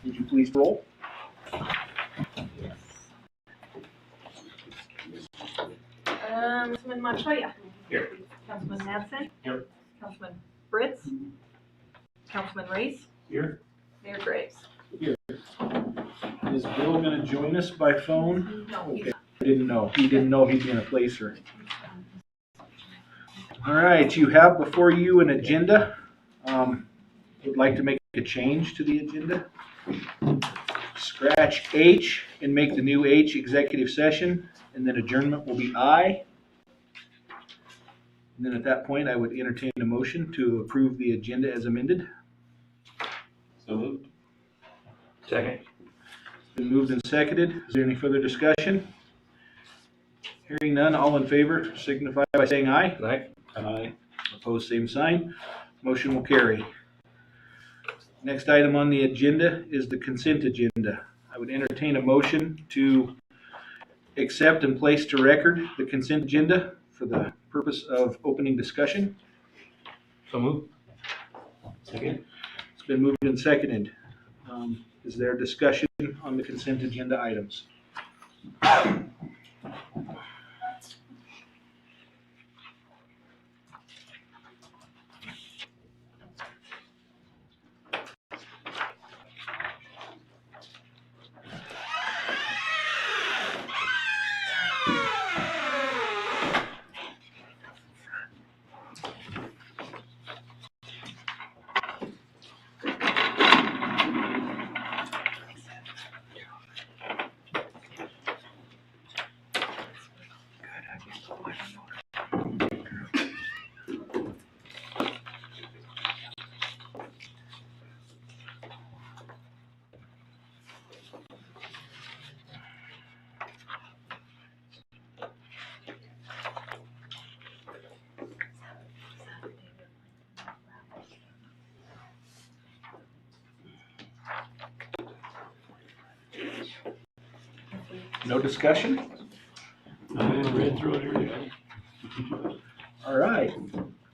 Would you please roll? Councilman Montoya. Here. Councilman Madsen. Here. Councilman Fritz. Councilman Reese. Here. Mayor Graves. Is Bill gonna join us by phone? No, Okay, I didn't know. He didn't know he'd be in a placer. All right, you have before you an agenda. Would like to make a change to the agenda. Scratch H and make the new H executive session, and then adjournment will be I. And then at that point, I would entertain a motion to approve the agenda as amended. So moved. Second. Been moved and seconded. Is there any further discussion? Hearing none, all in favor signify by saying aye. Aye. Aye. Opposed, same sign. Motion will carry. Next item on the agenda is the consent agenda. I would entertain a motion to accept and place to record the consent agenda for the purpose of opening discussion. So moved. Second. It's been moved and seconded. Is there discussion on the consent agenda items? No discussion? I read through it already. All right.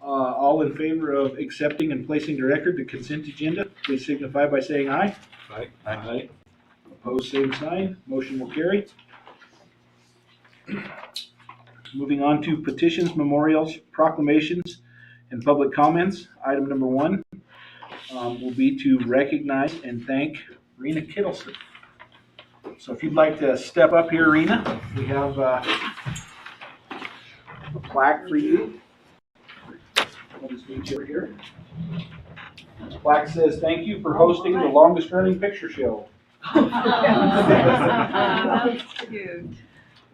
All in favor of accepting and placing to record the consent agenda, please signify by saying aye. Aye. Aye. Opposed, same sign. Motion will carry. Moving on to petitions, memorials, proclamations, and public comments. Item number 1 will be to recognize and thank Rena Kittleson. So if you'd like to step up here, Rena, we have a plaque for you. I'll just meet you over here. This plaque says, "Thank you for hosting the longest running picture show." That's cute.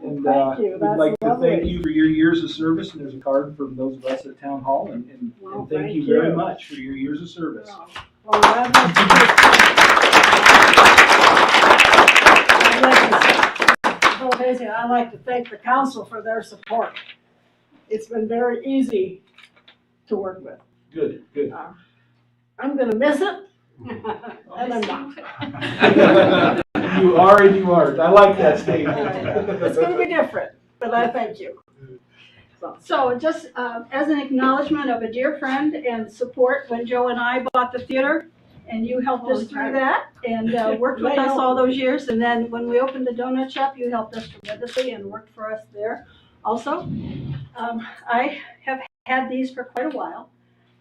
And Thank you. we'd That's like to lovely. thank you for your years of service, and there's a card from those of us at Town Hall, and Well, thank you thank very you. much for your years of service. Well, I'd like to thank the council for their support. It's been very easy to work with. Good, good. I'm gonna miss it, and I'm not. You are and you aren't. I like that statement. It's gonna be different, but I thank you. So just as an acknowledgement of a dear friend and support, when Joe and I bought the theater, and you helped us through that, and worked with us all those years, and then when we opened the donut shop, you helped us tremendously and worked for us there also. I have had these for quite a while,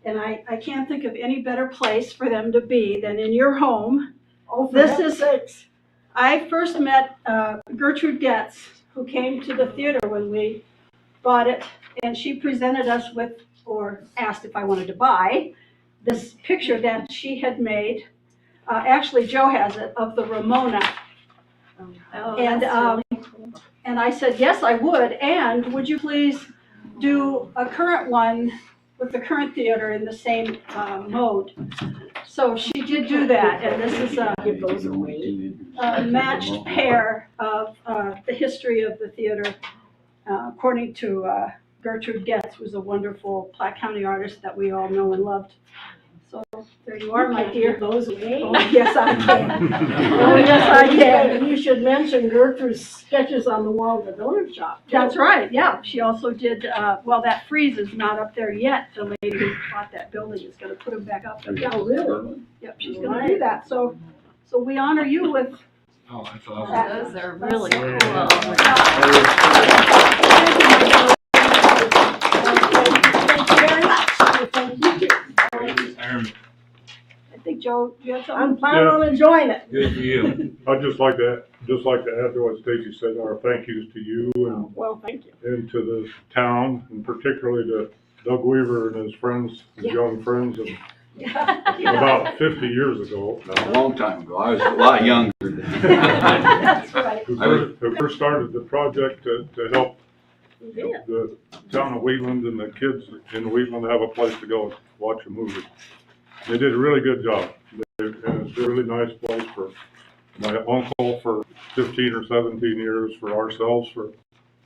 and I can't think of any better place for them to be than in your home. Oh, for This heaven's is- sakes. I first met Gertrude Getz, who came to the theater when we bought it, and she presented us with, or asked if I wanted to buy, this picture that she had made. Actually, Joe has it, of the Ramona. And I said, yes, I would, and would you please do a current one with the current theater in the same mode? So she did do that, and this is Give those away. a matched pair of the history of the theater, according to Gertrude Getz, who's a wonderful Platte County artist that we all know and loved. So there you are, my dear. Give those away. Oh, yes, I can. Oh, yes, I can. And you should mention Gertrude's sketches on the wall of the donut shop. too. That's right, yeah. She also did, well, that frieze is not up there yet. The lady who bought that building is gonna put them back up. Oh, really? Yep, she's gonna do that. So So we honor you with Oh, that's awesome. that. Those are really That's cool. Thank you very much. Thank you. I think, Joe, you have something? I'm planning on enjoying it. Good for you. I'd just like to add to what Stacy said, our thank yous to you Well, thank you. and to the town, and particularly to Doug Weaver and his friends, his Yeah. young friends, and Yeah. about 50 years ago, A long time ago. I was a lot younger then. That's right. who first started the project to help Yeah. the town of Wheatland and the kids in Wheatland have a place to go watch a movie. They did a really good job. And it's a really nice place for my uncle for 15 or 17 years, for ourselves for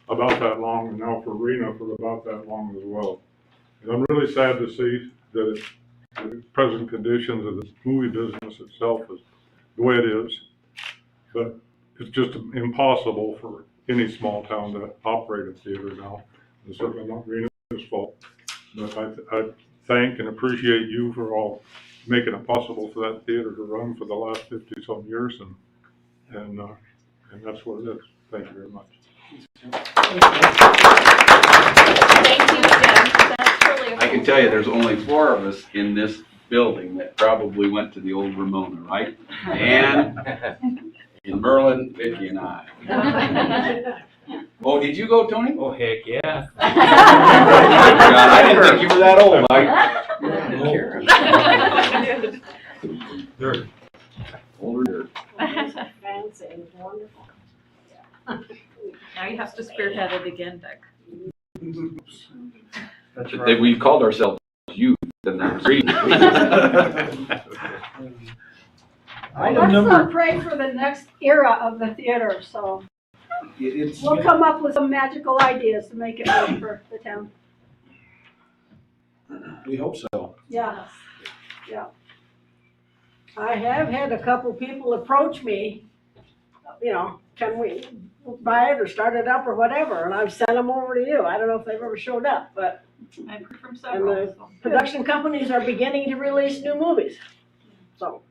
about that long, and now for Rena for about that long as well. And I'm really sad to see that the present conditions of the movie business itself is the way it is. But it's just impossible for any small town to operate a theater now. It's certainly not Rena's fault. But I thank and appreciate you for all making it possible for that theater to run for the last 50-some years, and that's what it is. Thank you very much. Thank you again. That's really. I can tell you, there's only 4 of us in this building that probably went to the old Ramona, right? And Merlin, Vicky, and I. Oh, did you go, Tony? Oh, heck, yeah. I didn't think you were that old. They're Older. Fancy and wonderful. Now you have to spearhead it again, Dick. That's We called ourselves youth, and that was reading. Item Let's number, pray for the next era of the theater, so it's, we'll come up with some magical ideas to make it work for the town. we hope so. Yeah. I have had a couple people approach me, can we buy it or start it up or whatever, and I've sent them over to you. I don't know if they've ever showed up, but I've heard from and several. the production companies are beginning to release new movies. So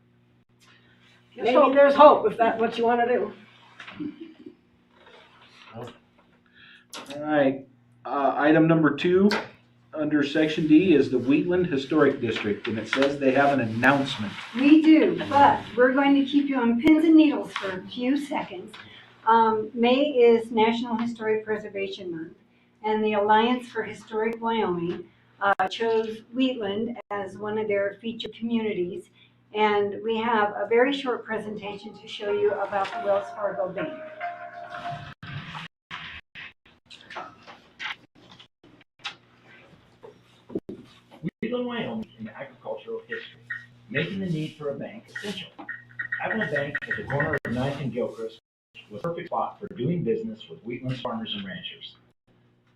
maybe there's hope if that's what you want to do. All right, item number 2, under section D, is the Wheatland Historic District, and it says they have an announcement. We do, but we're going to keep you on pins and needles for a few seconds. May is National Historic Preservation Month, and the Alliance for Historic Wyoming chose Wheatland as one of their featured communities, and we have a very short presentation to show you about the Wells Fargo Bank. Wheatland, Wyoming in agricultural history, making the need for a bank essential. Having a bank at the corner of 9th and Gilchrist was a perfect spot for doing business with Wheatland's farmers and ranchers.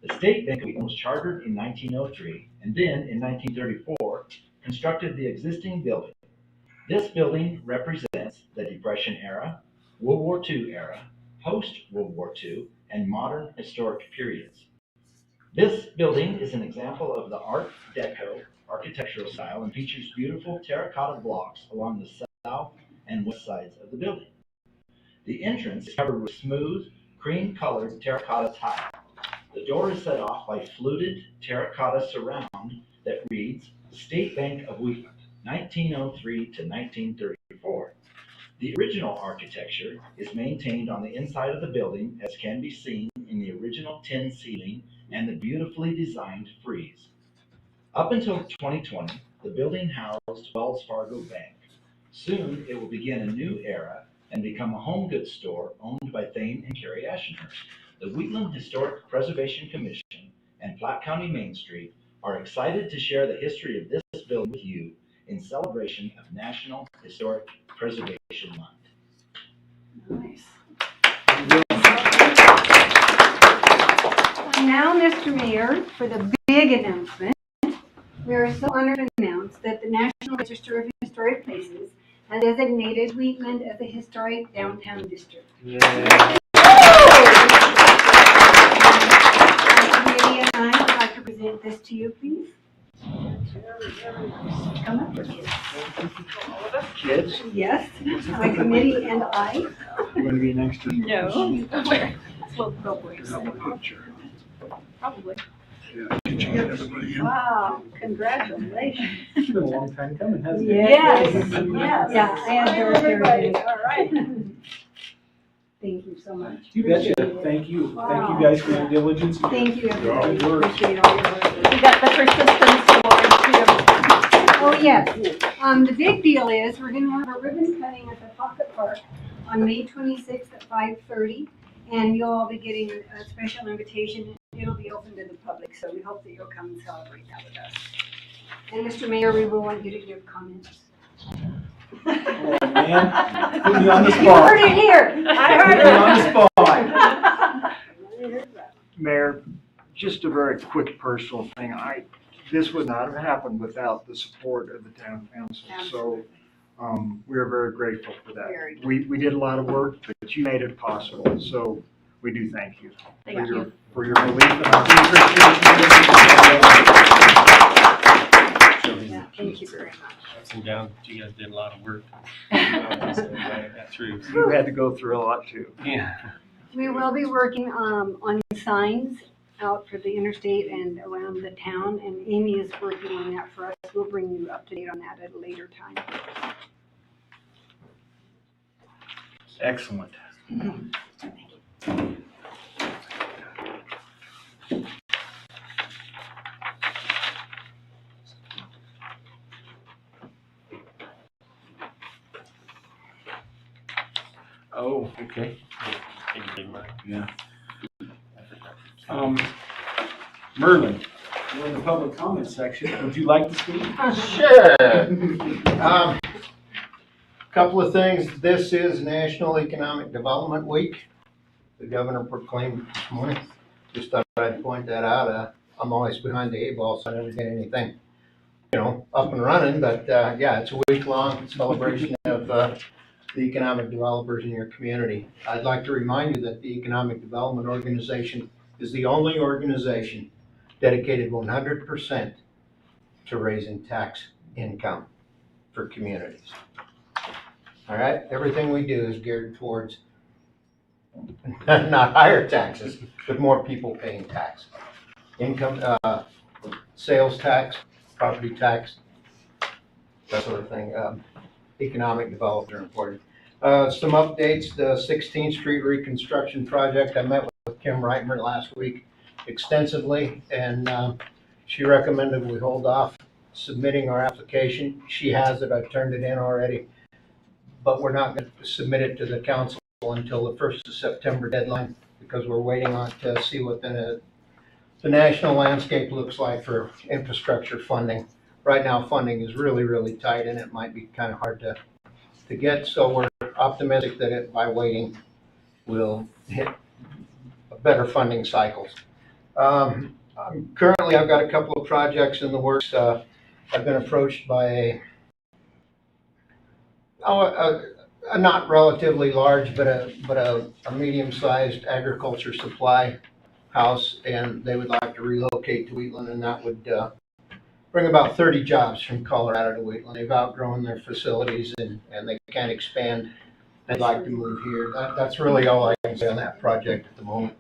The State Bank of Wheatland was chartered in 1903 and then in 1934 constructed the existing building. This building represents the Depression era, World War II era, post-World War II, and modern historic periods. This building is an example of the Art Deco architectural style and features beautiful terracotta blocks along the south and west sides of the building. The entrance is covered with smooth, cream-colored terracotta tile. The door is set off by fluted terracotta surround that reads State Bank of Wheatland, 1903 to 1934. The original architecture is maintained on the inside of the building, as can be seen in the original tin ceiling and the beautifully designed frieze. Up until 2020, the building housed Wells Fargo Bank. Soon, it will begin a new era and become a home goods store owned by Thane and Carrie Ashenhurst. The Wheatland Historic Preservation Commission and Platte County Main Street are excited to share the history of this building with you in celebration of National Historic Preservation Month. Nice. Now, Mr. Mayor, for the big announcement, we are so honored to announce that the National Register of Historic Places has designated Wheatland as a historic downtown district. Yeah. Committee and I would like to present this to you, please. Come up with you. Kids, Yes, my committee and I. we're gonna be next to. No. Where? Well, probably. Probably. Wow, congratulations. It's been a long time coming, hasn't it? Yes, yes. Yeah, I had her Everybody, here. all right. Thank you so much. You betcha. Appreciate it. Thank you. Thank Wow. you guys for your diligence. Thank you, everybody. Good work. Appreciate all your work. We got the persistence award too. Oh, yes. The big deal is we're gonna have a ribbon cutting at the Pocket Park on May 26th at 5:30. And you'll all be getting a special invitation. It'll be open to the public, so we hope that you'll come and celebrate that with us. And Mr. Mayor, we will want you to give comments. Oh, man. Put me on the You spot. heard it here. I heard Put me on the spot. Mayor, just a very quick personal thing. This would not have happened without the support of the town council. So, we are very grateful for that. Very. We did a lot of work, but you made it possible. So we do thank you. Thank you. For your belief in our Yeah, thank you very much. Ups and downs, you guys did a lot of work. Got through. You had to go through a lot too. Yeah. We will be working on signs out for the interstate and around the town, and Amy is working on that for us. We'll bring you up to date on that at a later time. Excellent. Oh, okay. Thank you very much. Yeah. Merlin, we're in the public comment section. Would you like to speak? Sure. Couple of things. This is National Economic Development Week. The governor proclaimed this morning. Just thought I'd point that out. I'm always behind the eight ball, so I never get anything, up and running. But yeah, it's a week-long celebration of the economic developers in your community. I'd like to remind you that the Economic Development Organization is the only organization dedicated 100% to raising tax income for communities. All right, everything we do is geared towards not higher taxes, but more people paying tax. Income, sales tax, property tax, that sort of thing. Economic development are important. Some updates, the 16th Street reconstruction project. I met with Kim Reitmer last week extensively, and she recommended we hold off submitting our application. She has it, I've turned it in already, but we're not going to submit it to the council until the 1st of September deadline, because we're waiting on to see what the national landscape looks like for infrastructure funding. Right now, funding is really, really tight, and it might be kind of hard to get, so we're optimistic that by waiting, we'll hit better funding cycles. Currently, I've got a couple of projects in the works. I've been approached by a not relatively large, but a medium-sized agriculture supply house, and they would like to relocate to Wheatland, and that would bring about 30 jobs from Colorado to Wheatland. They've outgrown their facilities and they can't expand. They'd like to move here. That's really all I can say on that project at the moment.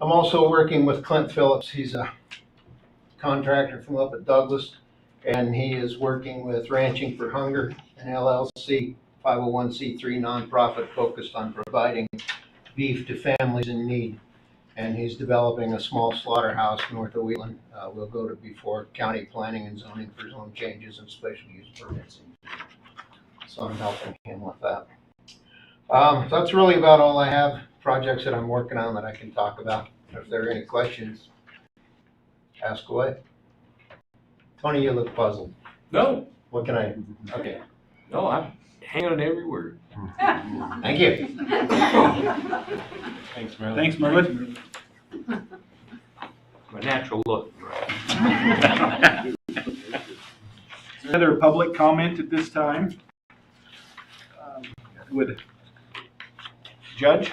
I'm also working with Clint Phillips. He's a contractor from up at Douglas, and he is working with Ranching for Hunger, an LLC, 501c3 nonprofit focused on providing beef to families in need. And he's developing a small slaughterhouse north of Wheatland. We'll go to before county planning and zoning for zone changes and special use permits. So I'm helping him with that. So that's really about all I have. Projects that I'm working on that I can talk about. If there are any questions, ask away. Tony, you look puzzled. No, What can I, okay, no, I'm hanging on every word. thank you. Thanks, Merlin. Thanks, Merlin. My natural look, right? Other public comment at this time? Would Judge?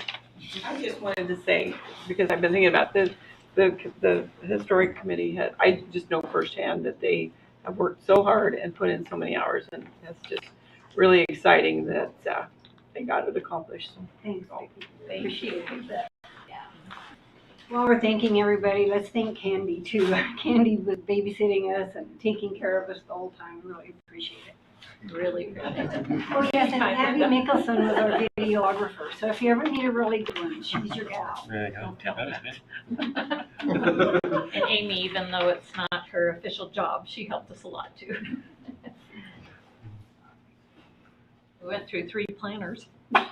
I just wanted to say, because I've been thinking about this, the historic committee had, I just know firsthand that they have worked so hard and put in so many hours, and that's just really exciting that, they got it accomplished. So, Thanks, Vicki. Appreciate that. Yeah. While we're thanking everybody, let's thank Candy too. Candy was babysitting us and taking care of us the whole time. Really appreciate it. Really. Oh yes, and Abby Mickelson was our videographer. So if you ever need a really good one, she's your gal. There you go. Don't tell That is good. And Amy, even though it's not her official job, she helped us a lot too. We went through 3 planners. What,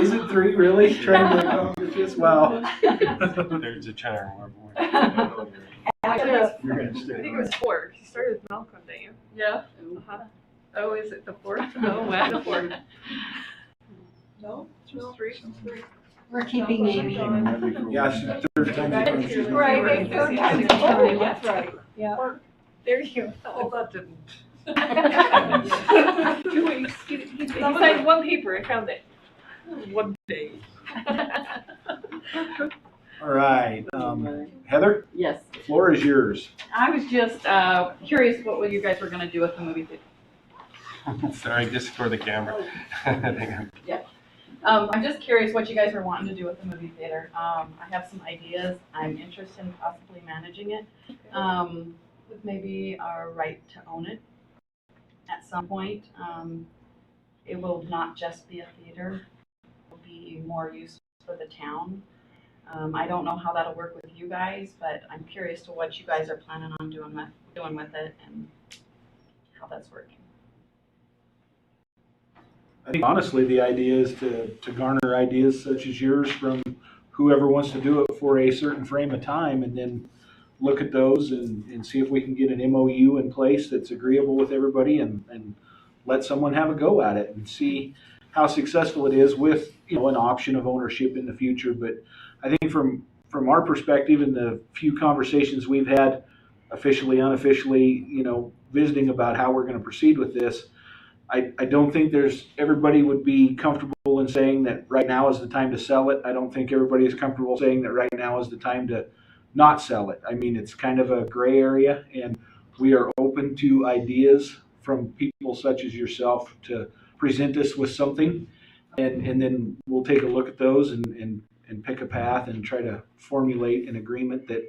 is it 3 really? Trying to accomplish this? Wow. There's a charm. I think You're gonna stay. it was 4. You started with Malcolm, didn't you? Yeah. Uh-huh. Oh, is it the 4th? Oh, wow, the 4th. No, just 3. We're keeping Amy. Yeah, it's the 3rd time. you've come. Right, third time's a charm, that's right. Yeah. There you go. Oh, that didn't. 2 weeks. He signed 1 paper. I found it. One day. All right, Heather, Yes. the floor is yours. I was just curious what you guys were going to do with the movie theater. Sorry, just for the camera. I'm just curious what you guys are wanting to do with the movie theater. I have some ideas. I'm interested in possibly managing it, with maybe our right to own it at some point. It will not just be a theater. It will be more use for the town. I don't know how that'll work with you guys, but I'm curious to what you guys are planning on doing with it and how that's working. I think honestly, the idea is to garner ideas such as yours from whoever wants to do it for a certain frame of time, and then look at those and see if we can get an MOU in place that's agreeable with everybody, and let someone have a go at it and see how successful it is with, you know, an option of ownership in the future. But I think from our perspective and the few conversations we've had, officially, unofficially, you know, visiting about how we're going to proceed with this, I don't think everybody would be comfortable in saying that right now is the time to sell it. I don't think everybody is comfortable saying that right now is the time to not sell it. I mean, it's kind of a gray area, and we are open to ideas from people such as yourself to present us with something, and then we'll take a look at those and pick a path and try to formulate an agreement that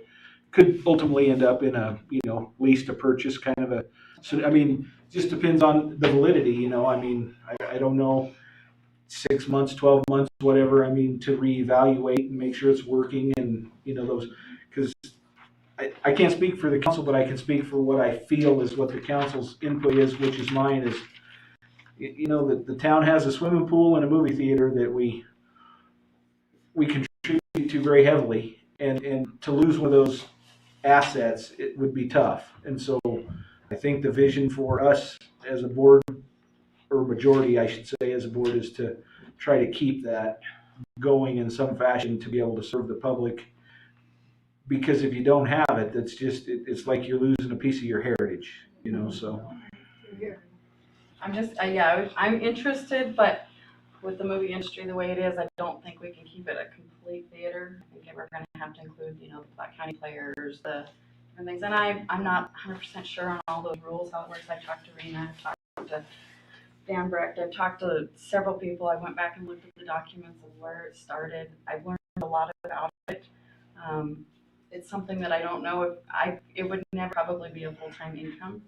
could ultimately end up in a, you know, lease to purchase kind of a. So I mean, just depends on the validity, you know. I mean, I don't know, 6 months, 12 months, whatever. I mean, to reevaluate and make sure it's working, and you know those, because I can't speak for the council, but I can speak for what I feel is what the council's input is, which is mine, is, you know, that the town has a swimming pool and a movie theater that we contribute to very heavily, and to lose one of those assets, it would be tough. And so I think the vision for us as a board, or majority I should say as a board, is to try to keep that going in some fashion to be able to serve the public. Because if you don't have it, that's just, it's like you're losing a piece of your heritage, you know, so. I'm just, yeah, I'm interested, but with the movie industry the way it is, I don't think we can keep it a complete theater. I think we're gonna have to include, you know, the Black County Players, the different things. And I'm not 100% sure on all those rules, how it works. I talked to Rena, I talked to Dan Brecht, I've talked to several people. I went back and looked at the documents of where it started. I've learned a lot about it. It's something that I don't know if it would never probably be a full-time income.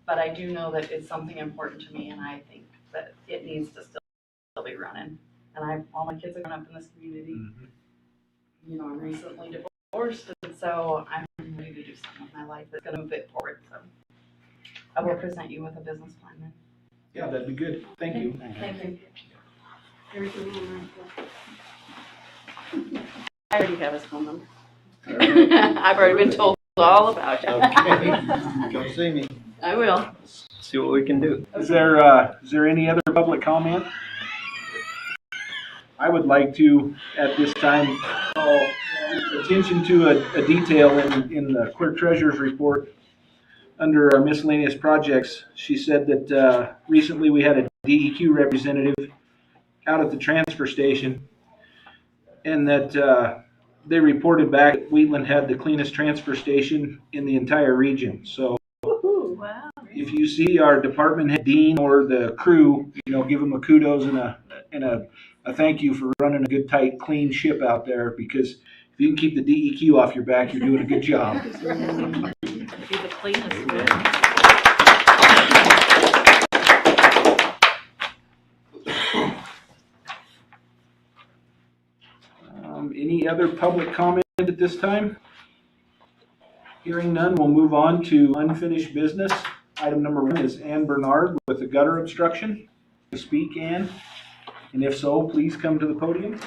But I do know that it's something important to me, and I think that it needs to still be running. And all my kids have grown up in this community. Mm-hmm. You know, I'm recently divorced, and so I'm ready to do something with my life that's going to move it forward. So I will present you with a business plan then. Yeah, that'd be good. Thank you. Thank you. Everything I already have his phone number. I've already been told all about you. Okay, come see me. I will. See what we can do. Is there any other public comment? I would like to, at this time, call attention to a detail in the clerk treasurer's report under our miscellaneous projects. She said that recently we had a DEQ representative out at the transfer station, and that they reported back that Wheatland had the cleanest transfer station in the entire region. So Wow. if you see our department head, Dean, or the crew, give them a kudos and a thank you for running a good, tight, clean ship out there, because if you can keep the DEQ off your back, you're doing a good job. Be the cleanest one. Any other public comment at this time? Hearing none, we'll move on to unfinished business. Item number 1 is Ann Bernard with the gutter obstruction. To speak, Ann? And if so, please come to the podium.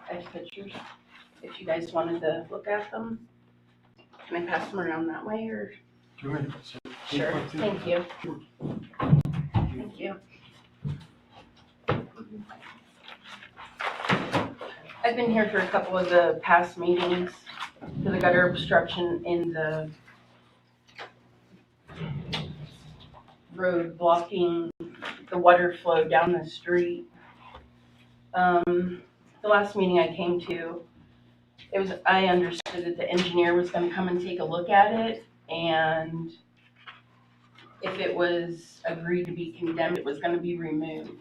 I have pictures, if you guys wanted to look at them. Can I pass them around that way, or? Sure, thank you. Thank you. I've been here for a couple of the past meetings for the gutter obstruction in the road blocking the water flow down the street. The last meeting I came to, I understood that the engineer was gonna come and take a look at it, and if it was agreed to be condemned, it was gonna be removed.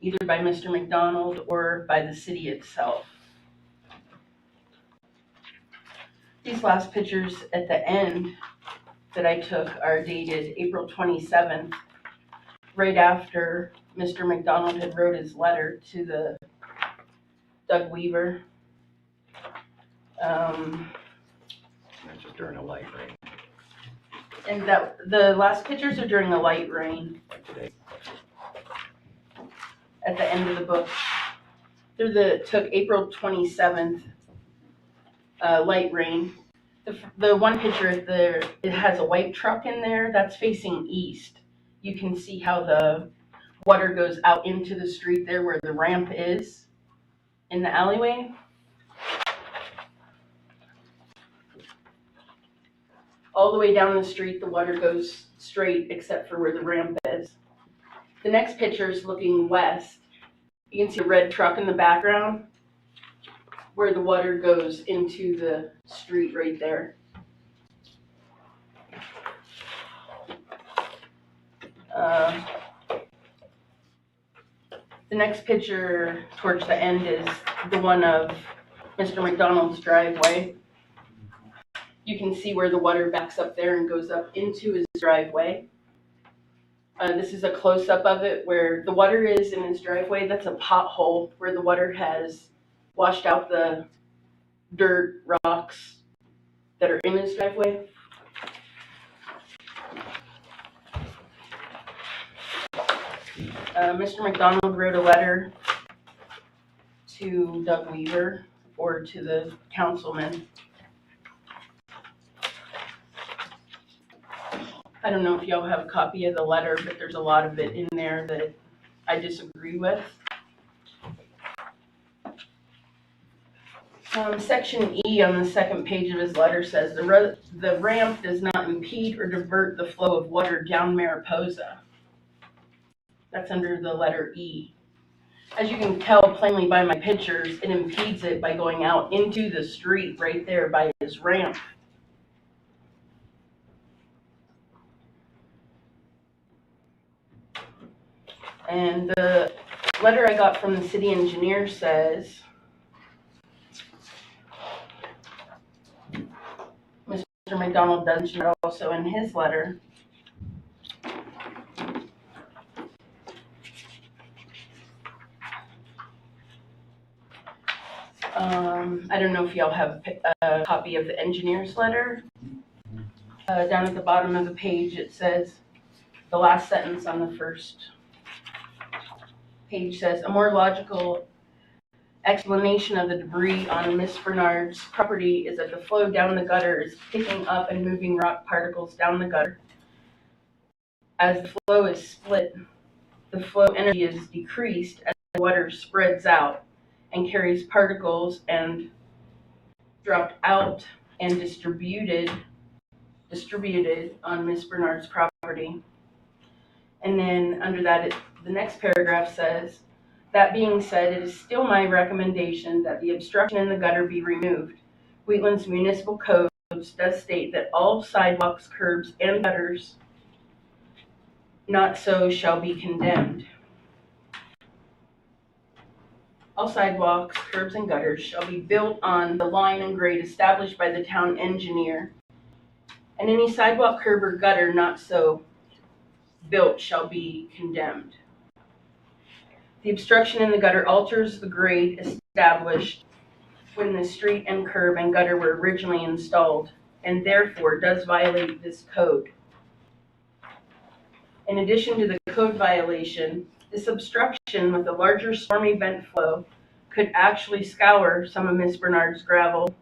Either by Mr. McDonald or by the city itself. These last pictures at the end that I took are dated April 27th, right after Mr. McDonald had wrote his letter to the Doug Weaver. That's just during a light rain, And that the last pictures are during the light rain like today. at the end of the book. Took April 27th, light rain. The one picture it has a white truck in there that's facing east. You can see how the water goes out into the street there where the ramp is in the alleyway. All the way down the street, the water goes straight except for where the ramp is. The next picture is looking west. You can see a red truck in the background where the water goes into the street right there. The next picture towards the end is the one of Mr. McDonald's driveway. You can see where the water backs up there and goes up into his driveway. This is a close-up of it where the water is in his driveway. That's a pothole where the water has washed out the dirt, rocks that are in his driveway. Mr. McDonald wrote a letter to Doug Weaver or to the councilman. I don't know if y'all have a copy of the letter, but there's a lot of it in there that I disagree with. Section E on the second page of his letter says, the ramp does not impede or divert the flow of water down Mariposa. That's under the letter E. As you can tell plainly by my pictures, it impedes it by going out into the street right there by his ramp. And the letter I got from the city engineer says, Mr. McDonald does mention it also in his letter. I don't know if y'all have a copy of the engineer's letter. Down at the bottom of the page it says, the last sentence on the first page says, a more logical explanation of the debris on Miss Bernard's property is that the flow down the gutter is picking up and moving rock particles down the gutter. As the flow is split, the flow energy is decreased as the water spreads out and carries particles and dropped out and distributed on Miss Bernard's property. And then under that, the next paragraph says, that being said, it is still my recommendation that the obstruction in the gutter be removed. Wheatland's municipal code does state that all sidewalks, curbs, and gutters not so shall be condemned. All sidewalks, curbs, and gutters shall be built on the line and grade established by the town engineer, and any sidewalk, curb, or gutter not so built shall be condemned. The obstruction in the gutter alters the grade established when the street and curb and gutter were originally installed, and therefore does violate this code. In addition to the code violation, this obstruction with a larger storm event flow could actually scour some of Miss Bernard's gravel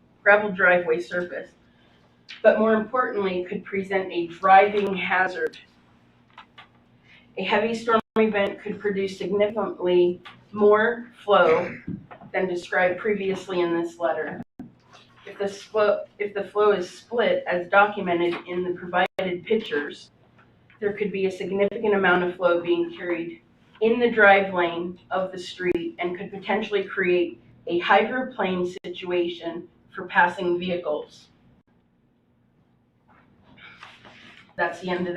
driveway surface, but more importantly, could present a driving hazard. A heavy storm event could produce significantly more flow than described previously in this letter. If the flow is split as documented in the provided pictures, there could be a significant amount of flow being carried in the drive lane of the street and could potentially create a hydroplane situation for passing vehicles. That's the end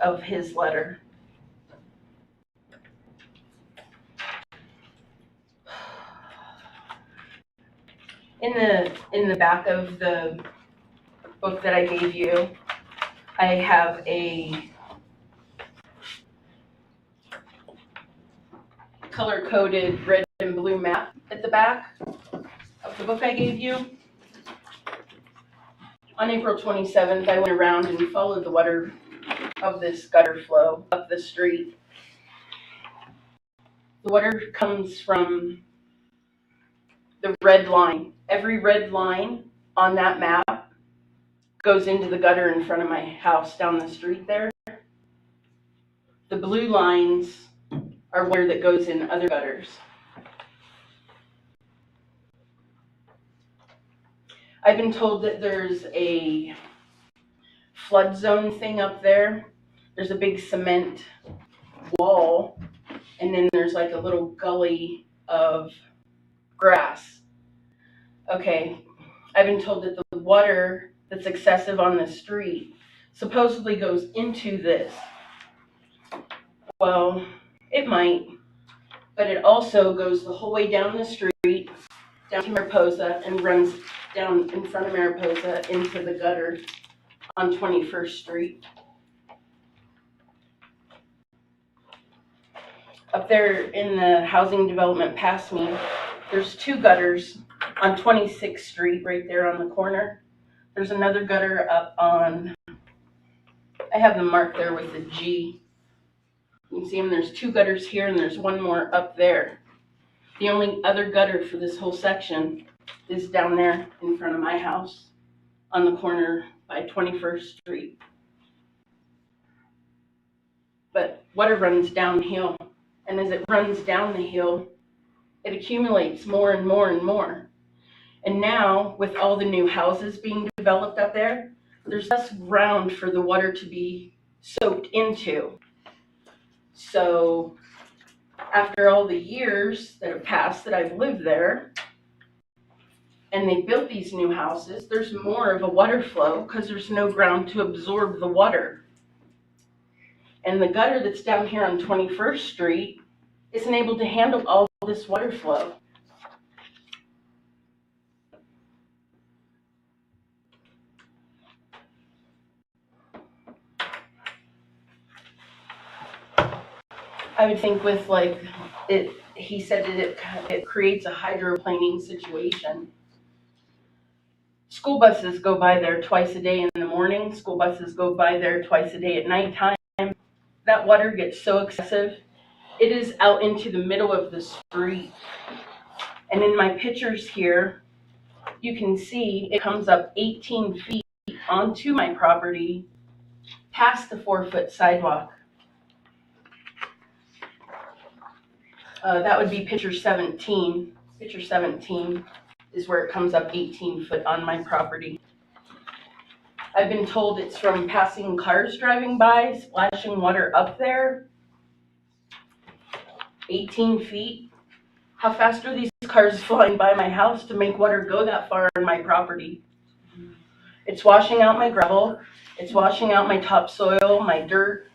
of his letter. In the back of the book that I gave you, I have a color-coded red and blue map at the back of the book I gave you. On April 27th, I went around and followed the water of this gutter flow up the street. The water comes from the red line. Every red line on that map goes into the gutter in front of my house down the street there. The blue lines are water that goes in other gutters. I've been told that there's a flood zone thing up there. There's a big cement wall, and then there's like a little gully of grass. Okay, I've been told that the water that's excessive on the street supposedly goes into this. Well, it might, but it also goes the whole way down the street, down to Mariposa, and runs down in front of Mariposa into the gutter on 21st Street. Up there in the housing development past me, there's two gutters on 26th Street right there on the corner. There's another gutter up on, I have them marked there with the G. You can see them, there's two gutters here and there's one more up there. The only other gutter for this whole section is down there in front of my house on the corner by 21st Street. But water runs downhill, and as it runs down the hill, it accumulates more and more and more. And now, with all the new houses being developed up there, there's less ground for the water to be soaked into. So after all the years that have passed that I've lived there, and they built these new houses, there's more of a water flow because there's no ground to absorb the water. And the gutter that's down here on 21st Street isn't able to handle all this water flow. I would think with like it, he said that it creates a hydroplaning situation. School buses go by there twice a day in the morning. School buses go by there twice a day at nighttime. That water gets so excessive, it is out into the middle of the street. And in my pictures here, you can see it comes up 18 feet onto my property past the 4-foot sidewalk. That would be picture 17. picture 17 is where it comes up 18 foot on my property. I've been told it's from passing cars driving by, splashing water up there. 18 feet. How fast are these cars flying by my house to make water go that far on my property? It's washing out my gravel. It's washing out my topsoil, my dirt.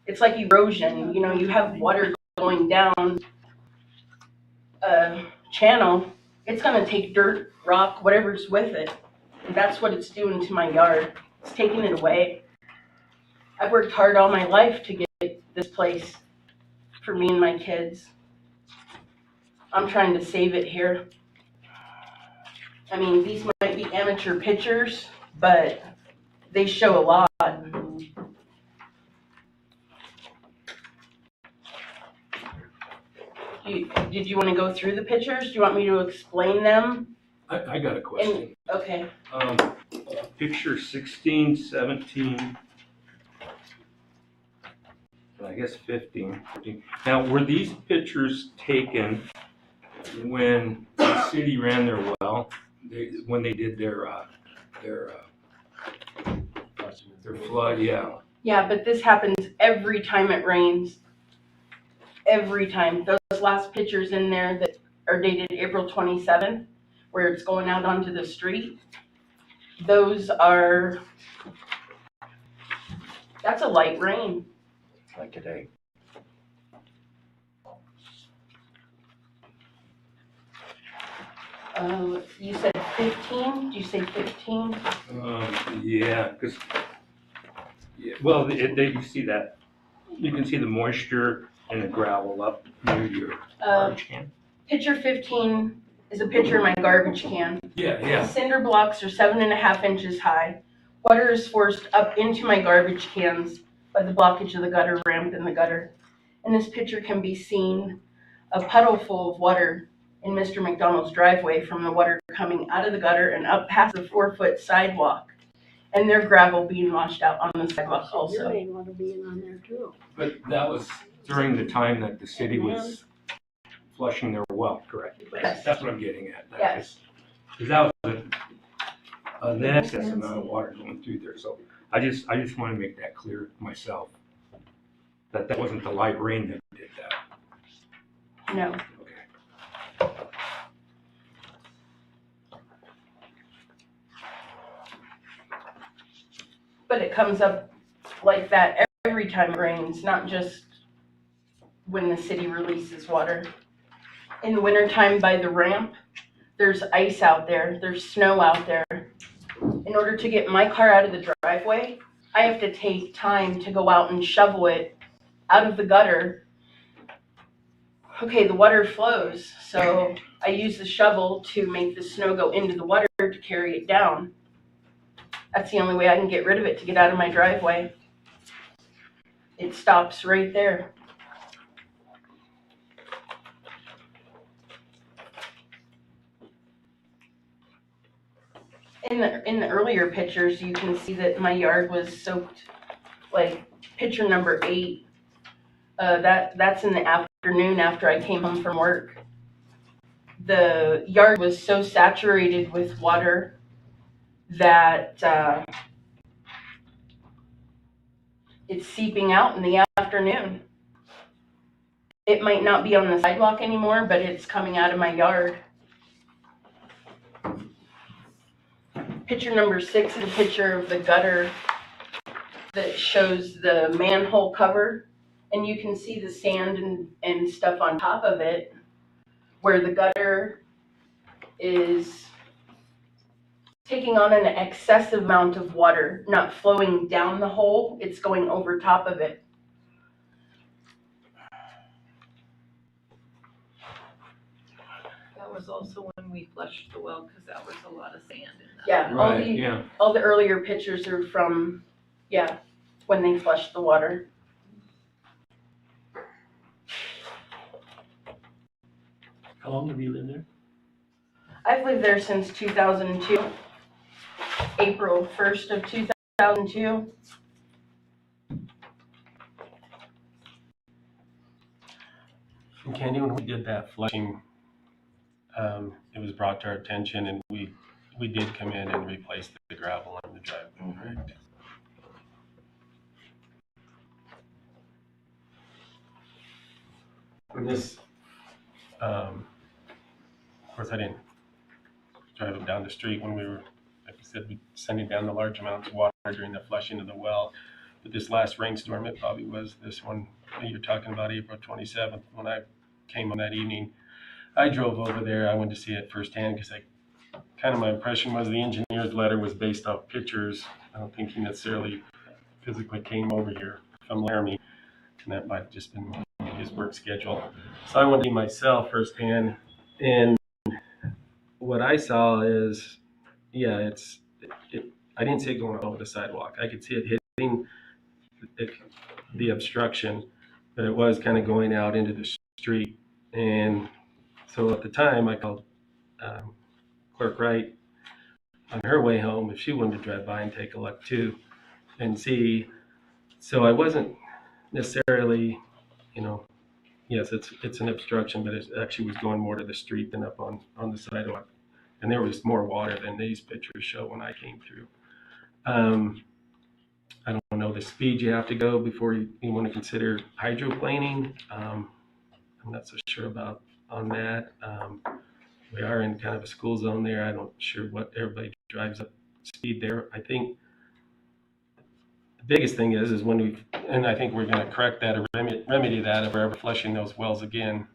It's like erosion. You know, you have water going down a channel. It's gonna take dirt, rock, whatever's with it. And that's what it's doing to my yard. It's taking it away. I've worked hard all my life to get this place for me and my kids. I'm trying to save it here. I mean, these might be amateur pictures, but they show a lot. Did you want to go through the pictures? Do you want me to explain them? I got a question. Okay. Picture 16, 17, and I guess 15. Now, were these pictures taken when the city ran their well, when they did their flood? Yeah. Yeah, but this happens every time it rains. Every time. Those last pictures in there that are dated April 27th, where it's going out onto the street, those are, that's a light rain. Like today. You said 15? Did you say 15? Yeah, because, well, you see that, you can see the moisture and the gravel up near your garbage can. Picture 15 is a picture of my garbage can. Yeah. Cinder blocks are 7.5 inches high. Water is forced up into my garbage cans by the blockage of the gutter ramp in the gutter. In this picture can be seen a puddle full of water in Mr. McDonald's driveway from the water coming out of the gutter and up past the 4-foot sidewalk. And their gravel being washed out on the sidewalk also. You want to be in on there too. But that was during the time that the city was flushing their well, correct? Yes. That's what I'm getting at. Yes. Because that was an excess amount of water going through there, so I just want to make that clear myself. That wasn't the light rain that did that. No. Okay. But it comes up like that every time it rains, not just when the city releases water. In the wintertime by the ramp, there's ice out there, there's snow out there. In order to get my car out of the driveway, I have to take time to go out and shovel it out of the gutter. Okay, the water flows, so I use the shovel to make the snow go into the water to carry it down. That's the only way I can get rid of it to get out of my driveway. It stops right there. In the earlier pictures, you can see that my yard was soaked, like picture number 8. That's in the afternoon after I came home from work. The yard was so saturated with water that it's seeping out in the afternoon. It might not be on the sidewalk anymore, but it's coming out of my yard. Picture number 6 is a picture of the gutter that shows the manhole cover, and you can see the sand and stuff on top of it, where the gutter is taking on an excessive amount of water, not flowing down the hole, it's going over top of it. That was also when we flushed the well, because that was a lot of sand in that. Yeah, Right, all the earlier pictures are from, when they flushed the water. How long have you lived there? I've lived there since 2002, April 1st of 2002. And Candy, when we did that flushing it was brought to our attention, and we did come in and replace the gravel on the driveway, correct? And this, of course, I didn't drive it down the street when we were, like I said, sending down the large amounts of water during the flushing of the well. But this last rainstorm, it probably was this one that you're talking about, April 27th, when I came on that evening. I drove over there. I went to see it firsthand because my impression was the engineer's letter was based off pictures. I don't think he necessarily physically came over here from Laramie, and that might have just been his work schedule. So I went to see myself firsthand, and what I saw is, yeah, I didn't see it going over the sidewalk. I could see it hitting the obstruction, but it was kind of going out into the street. And so at the time, I called Clerk Wright on her way home if she wanted to drive by and take a look too and see. So I wasn't necessarily, yes, it's an obstruction, but it actually was going more to the street than up on the sidewalk. And there was more water than these pictures show when I came through. I don't know the speed you have to go before you want to consider hydroplaning. I'm not so sure about on that. We are in kind of a school zone there. I'm not sure what everybody drives up speed there. I think the biggest thing is when and I think we're going to correct that or remedy that if we're ever flushing those wells again.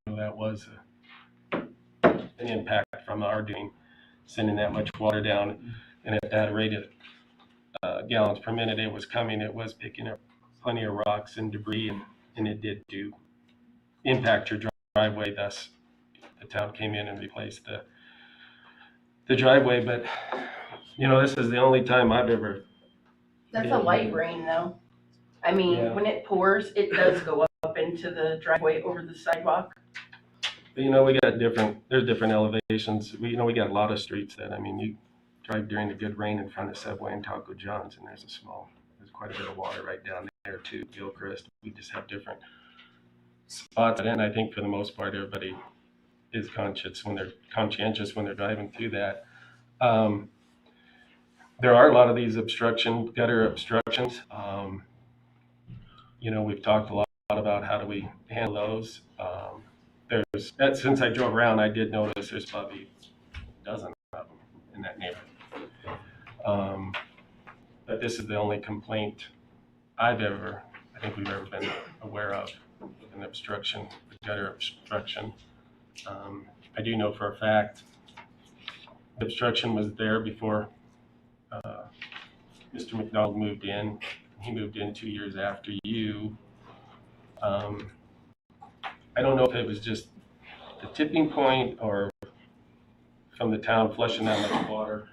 That was an impact from our doing, sending that much water down, and at that rate of gallons per minute it was picking up plenty of rocks and debris, and it did impact your driveway. Thus, the town came in and replaced the driveway. But this is the only time I've ever. That's a light rain though. I mean, Yeah. when it pours, it does go up into the driveway over the sidewalk. But, we got there's different elevations. We got a lot of streets that, you drive during the good rain in front of Subway and Taco John's, and there's quite a bit of water right down there too, Gilchrist. We just have different spots, and I think for the most part, everybody is conscientious when they're driving through that. There are a lot of these gutter obstructions. We've talked a lot about how do we handle those. Since I drove around, I did notice there's probably a dozen of them in that neighborhood. But this is the only complaint I think we've ever been aware of, an obstruction, a gutter obstruction. I do know for a fact the obstruction was there before Mr. McDonald moved in. He moved in 2 years after you. I don't know if it was just the tipping point or from the town flushing that much water.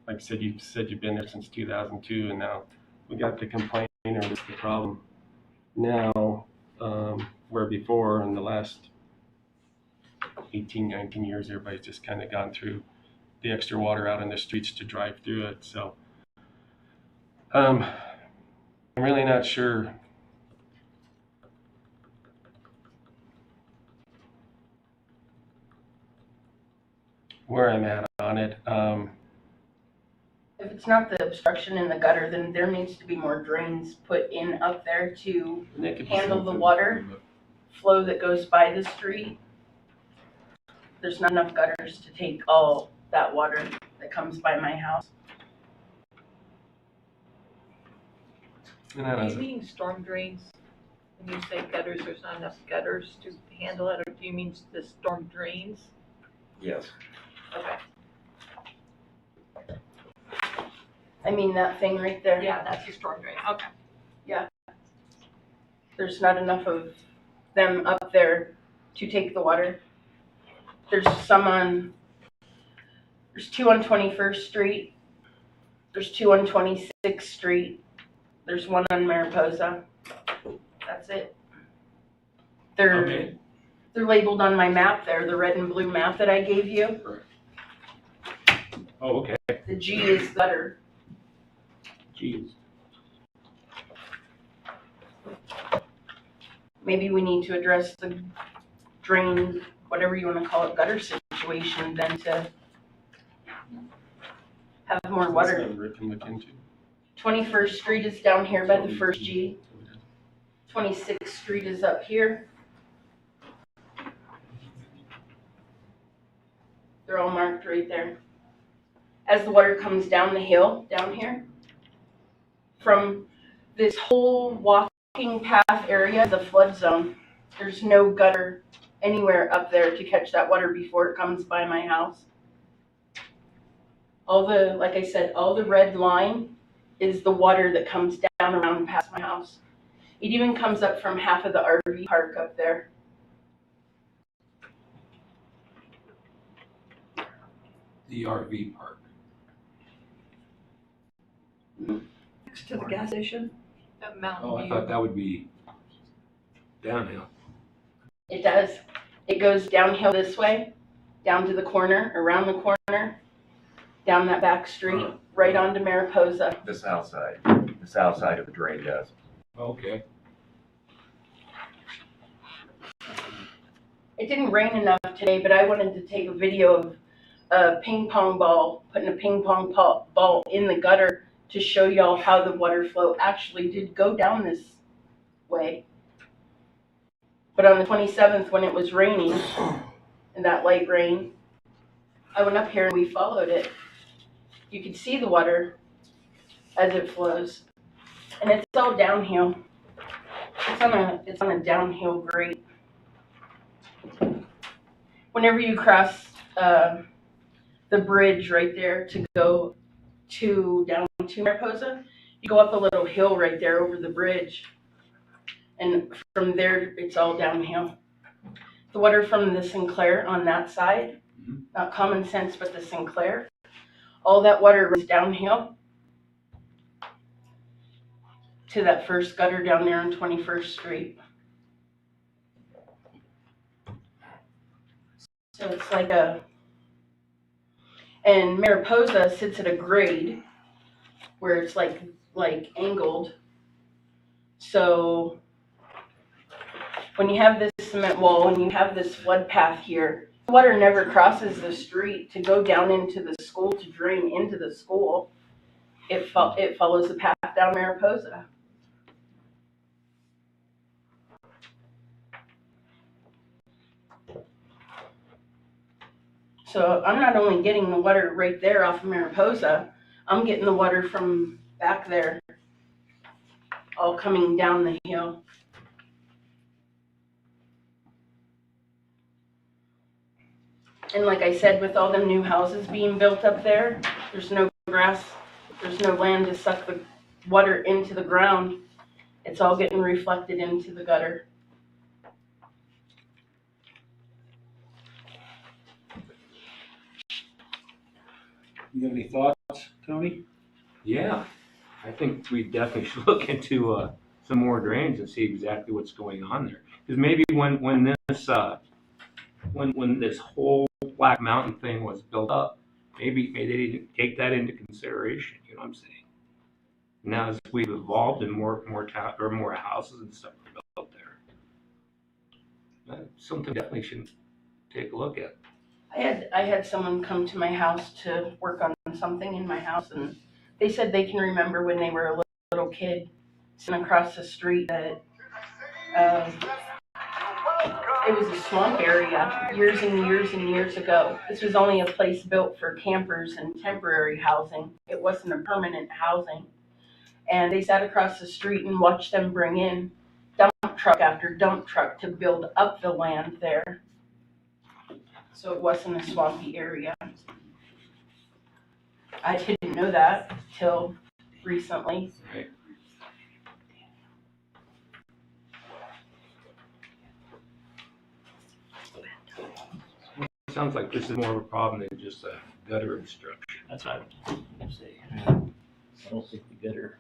Like I said, you've been there since 2002, and now we got the complaint or the problem now, where before in the last 18, 19 years, everybody's just kind of gone through the extra water out in the streets to drive through it. So I'm really not sure where I'm at on it. If it's not the obstruction in the gutter, then there needs to be more drains put in up there to handle the water flow that goes by the street. There's not enough gutters to take all that water that comes by my house. Are you meaning storm drains? When you say gutters, there's not enough gutters to handle it, or do you mean the storm drains? Yes. Okay. I mean, that thing right there. Yeah, that's your storm drain, okay. Yeah. There's not enough of them up there to take the water. There's two on 21st Street. There's two on 26th Street. There's one on Mariposa. That's it. They're labeled on my map there, the red and blue map that I gave you. Oh, okay. The G is gutter. Geez. Maybe we need to address the drain whatever you wanna call it, gutter situation than to have more water. Something Rick can look into. 21st Street is down here by the first G. 26th Street is up here. They're all marked right there. As the water comes down the hill, down here, from this whole walking path area, the flood zone, there's no gutter anywhere up there to catch that water before it comes by my house. All the, like I said, all the red line is the water that comes down around past my house. It even comes up from half of the RV park up there. The RV park. Next to the gas station. At Mountain Oh, I thought that would be downhill. It does. It goes downhill this way, down to the corner, around the corner, down that back street, right onto Mariposa. The south side of the drain does. Okay. It didn't rain enough today, but I wanted to take a video of a ping pong ball, putting a ping pong ball in the gutter to show y'all how the water flow actually did go down this way. But on the 27th, when it was raining, and that light rain, I went up here and we followed it. You could see the water as it flows. And it's all downhill. It's on a downhill grate. Whenever you cross the bridge right there to go down to Mariposa, you go up a little hill right there over the bridge. And from there, it's all downhill. The water from the Sinclair on that side, not Common Sense, but the Sinclair, all that water runs downhill to that first gutter down there on 21st Street. So it's like and Mariposa sits at a grade where it's like angled. So when you have this cement wall and you have this flood path here, the water never crosses the street to go down into the school to drain into the school. It follows the path down Mariposa. So I'm not only getting the water right there off of Mariposa, I'm getting the water from back there, all coming down the hill. And like I said, with all the new houses being built up there, there's no grass, there's no land to suck the water into the ground. It's all getting reflected into the gutter. You have any thoughts, Tony? Yeah, I think we definitely should look into some more drains and see exactly what's going on there. Because maybe when this whole Black Mountain thing was built up, maybe they didn't take that into consideration. You know what I'm saying? Now as we've evolved and more houses and stuff are built there, that's something definitely should take a look at. I had someone come to my house to work on something in my house, and they said they can remember when they were a little kid sitting across the street that it was a swamp area years and years and years ago. This was only a place built for campers and temporary housing. It wasn't a permanent housing. And they sat across the street and watched them bring in dump truck after dump truck to build up the land there. So it wasn't a swampy area. I didn't know that till recently. Right. Sounds like this is more of a problem than just a gutter obstruction. That's what I would say. I don't think the gutter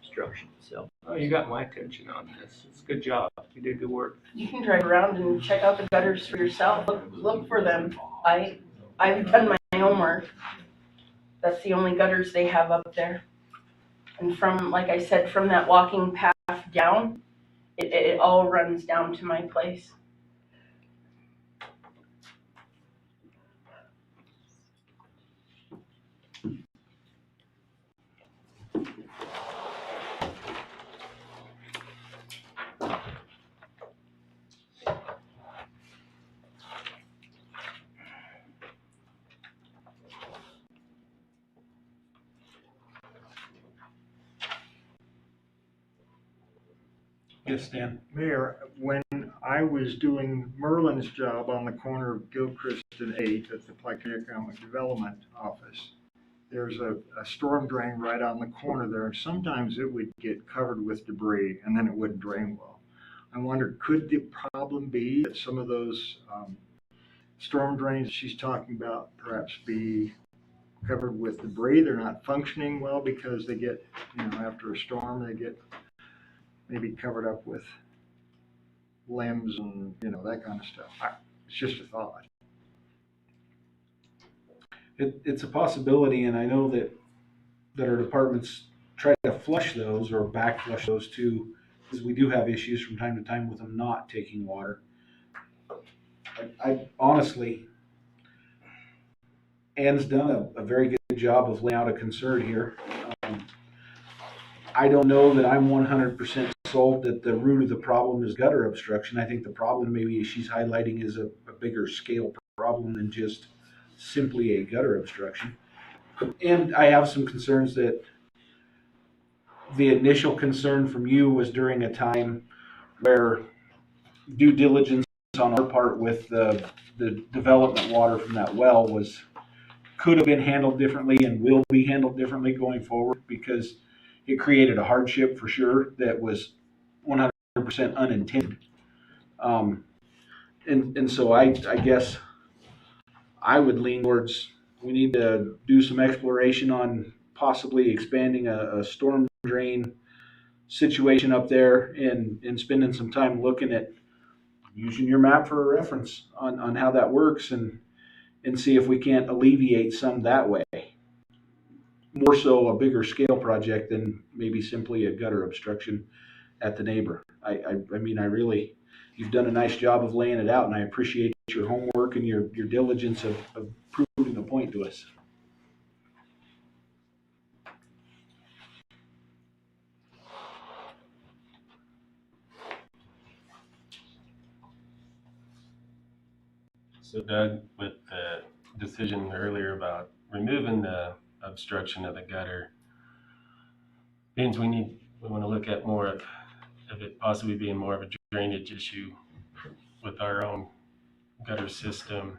obstruction itself. Oh, you got my attention on this. It's a good job. You did good work. You can drive around and check out the gutters for yourself. Look for them. I've done my homework. That's the only gutters they have up there. And from, like I said, from that walking path down, it all runs down to my place. Yes, Stan? Mayor, when I was doing Merlin's job on the corner of Gilchrist and 8th at the Pike County Economic Development Office, there's a storm drain right on the corner there, and sometimes it would get covered with debris and then it wouldn't drain well. I wonder, could the problem be that some of those storm drains she's talking about perhaps be covered with debris? They're not functioning well because they get, after a storm, they get maybe covered up with limbs and, that kind of stuff. It's just a thought. It's a possibility, and I know that our departments try to flush those or back flush those too, because we do have issues from time to time with them not taking water. I honestly, Ann's done a very good job of laying out a concern here. I don't know that I'm 100% sold that the root of the problem is gutter obstruction. I think the problem maybe she's highlighting is a bigger scale problem than just simply a gutter obstruction. And I have some concerns that the initial concern from you was during a time where due diligence on our part with the development water from that well could have been handled differently and will be handled differently going forward, because it created a hardship for sure that was 100% unintended. And so I guess I would lean towards we need to do some exploration on possibly expanding a storm drain situation up there and spending some time looking at using your map for a reference on how that works and see if we can't alleviate some that way. More so a bigger scale project than maybe simply a gutter obstruction at the neighbor. I mean, you've done a nice job of laying it out, and I appreciate your homework and your diligence of proving the point to us. So Doug, with the decision earlier about removing the obstruction of the gutter, means we want to look at more of it possibly being more of a drainage issue with our own gutter system.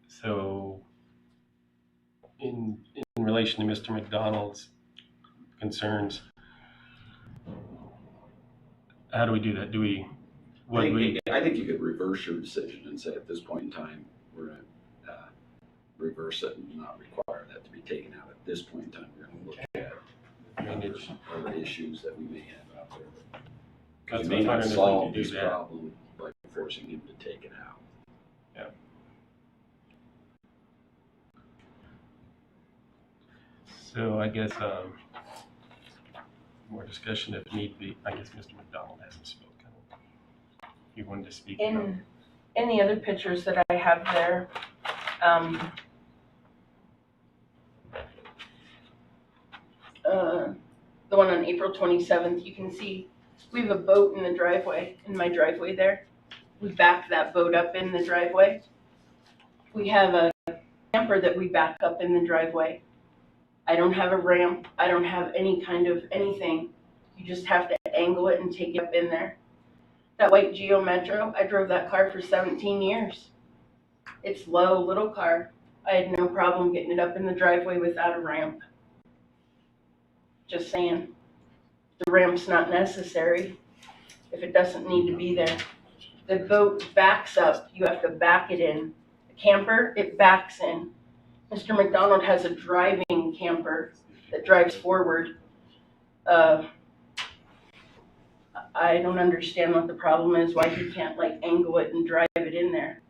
So in relation to Mr. McDonald's concerns, how do we do that? I think you could reverse your decision and say at this point in time, we're going to reverse it and not require that to be taken out. At this point in time, we're going to look at other issues that we may have out there. Because you may not solve this problem by forcing him to take it out. Yeah. So I guess more discussion if need be. I guess Mr. McDonald hasn't spoken. You wanted to speak about. In the other pictures that I have there, the one on April 27th, you can see we have a boat in the driveway, in my driveway there. We back that boat up in the driveway. We have a camper that we back up in the driveway. I don't have a ramp. I don't have any kind of anything. You just have to angle it and take it up in there. That white Geo Metro, I drove that car for 17 years. It's low, little car. I had no problem getting it up in the driveway without a ramp. Just saying, the ramp's not necessary if it doesn't need to be there. The boat backs up, you have to back it in. The camper, it backs in. Mr. McDonald has a driving camper that drives forward. I don't understand what the problem is, why he can't angle it and drive it in there.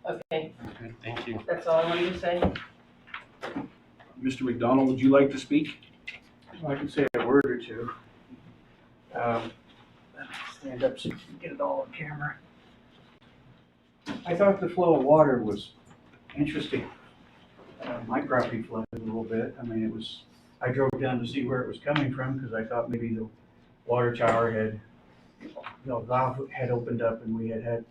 Okay. Okay, thank you. That's all I wanted to say. Mr. McDonald, would you like to speak? I can say a word or two. Stand up so you can get it all on camera. I thought the flow of water was interesting. My property flooded a little bit. I mean, I drove down to see where it was coming from because I thought maybe the water tower valve had opened up and we had